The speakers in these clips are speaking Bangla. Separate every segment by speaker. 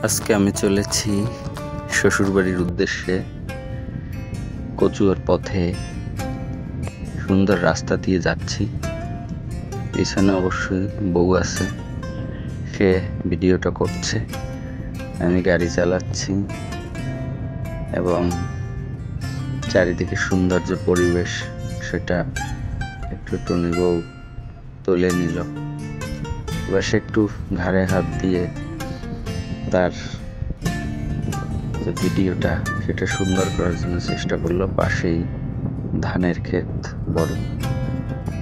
Speaker 1: আজকে আমি চলেছি শ্বশুরবাড়ির উদ্দেশ্যে। কচুয়ার পথে সুন্দর রাস্তা দিয়ে যাচ্ছি। পিছনে অবশ্যই বউ আছে, সে ভিডিওটা করছে, আমি গাড়ি চালাচ্ছি এবং চারিদিকে সৌন্দর্য পরিবেশ সেটা একটু টনি বউ তুলে নিল। এবার সে একটু ঘাড়ে হাত দিয়ে তার যে ভিডিওটা সেটা সুন্দর করার জন্য চেষ্টা করলো। পাশেই ধানের ক্ষেত বড়,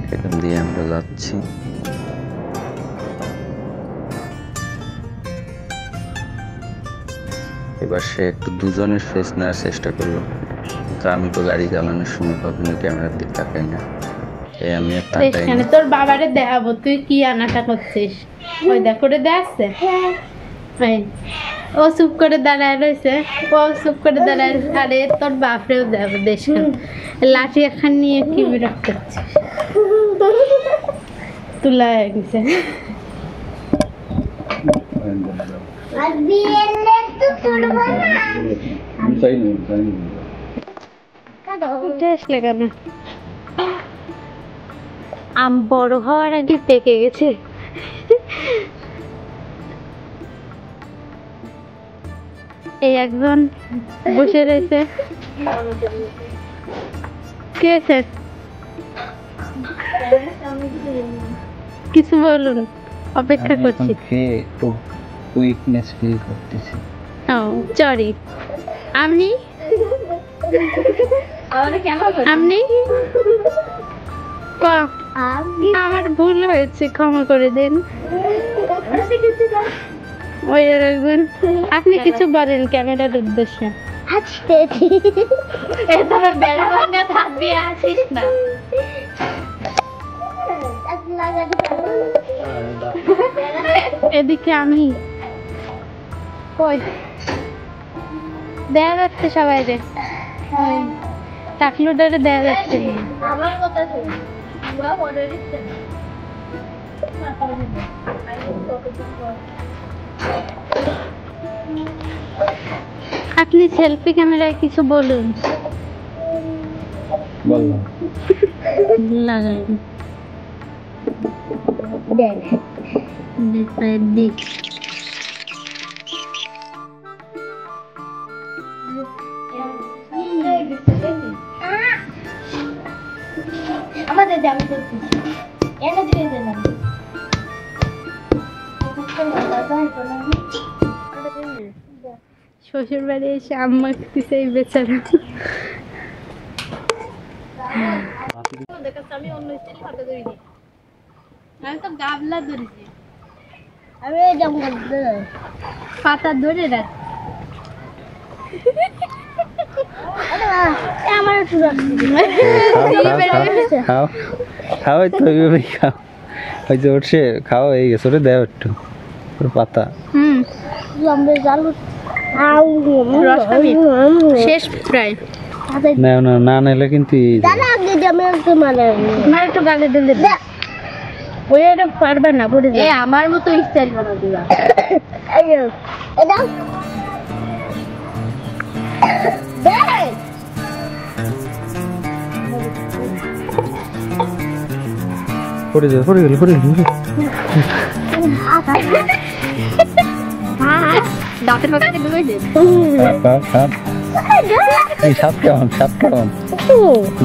Speaker 1: সেখান দিয়ে আমরা যাচ্ছি। এবার সে একটু দুজনের ফেস নেওয়ার চেষ্টা করলো, তো আমি তো গাড়ি চালানোর সময় কখনো ক্যামেরার দিকে তাকাই না, এই আমি আর তাকাই না।
Speaker 2: তোর বাবারে দেখাবো তুই কি আনাটা করছিস। ওই দেখ করে দেখছে, ও চুপ করে দাঁড়ায় রয়েছে, ও চুপ করে দাঁড়ায়। আরে তোর বাপরেও দেখাবো, দেশ লাঠি এখন নিয়ে কি বিরক্ত করছিস। তুলা গেছে আম বড় হওয়ার আগে পেকে গেছে। এই একজন বসে রয়েছে, কিছু বলুন, অপেক্ষা করছি।
Speaker 1: উইকনেস ফিল করতেছি।
Speaker 2: ও সরি, আপনি আপনি আমার ভুল হয়েছে, ক্ষমা করে দেন। ওই একজন, আপনি কিছু বলেন ক্যামেরার উদ্দেশ্যে। এদিকে আমি কই দেখা যাচ্ছে সবাই রে, টাকলুটারে দেখা যাচ্ছে। আপনি সেলফি ক্যামেরায় কিছু বলুন। লাগাই দেখ আমাদের যাবো করতেছি, এটা দিয়ে দিলাম। শ্বশুর বাড়ি এসে আম্মা দিতেছে এই বেচারা। আমি অন্য স্টাইল হাতে ধরি নি, আমি তো গাবলা ধরেছি। আমি পাতা ধরে রাখ। আমার
Speaker 1: খাও তো খাও, ওই যে উঠছে খাও, এই গেছে ওটা দেও একটু পাতা।
Speaker 2: শেষ প্রায়
Speaker 1: না নিলে কিন্তু
Speaker 2: একটু গালে দিলে ওই এটা পারবে না, আমার মতো স্টাইল বানা দিবা।
Speaker 1: পড়ে গেল সাপ কেমন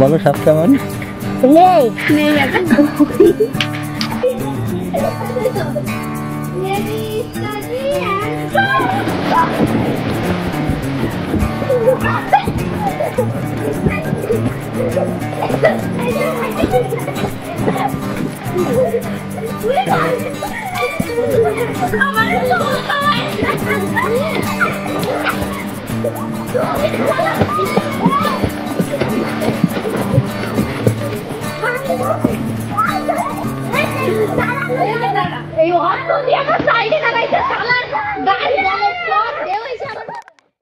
Speaker 1: বলো, সাপ কেমন?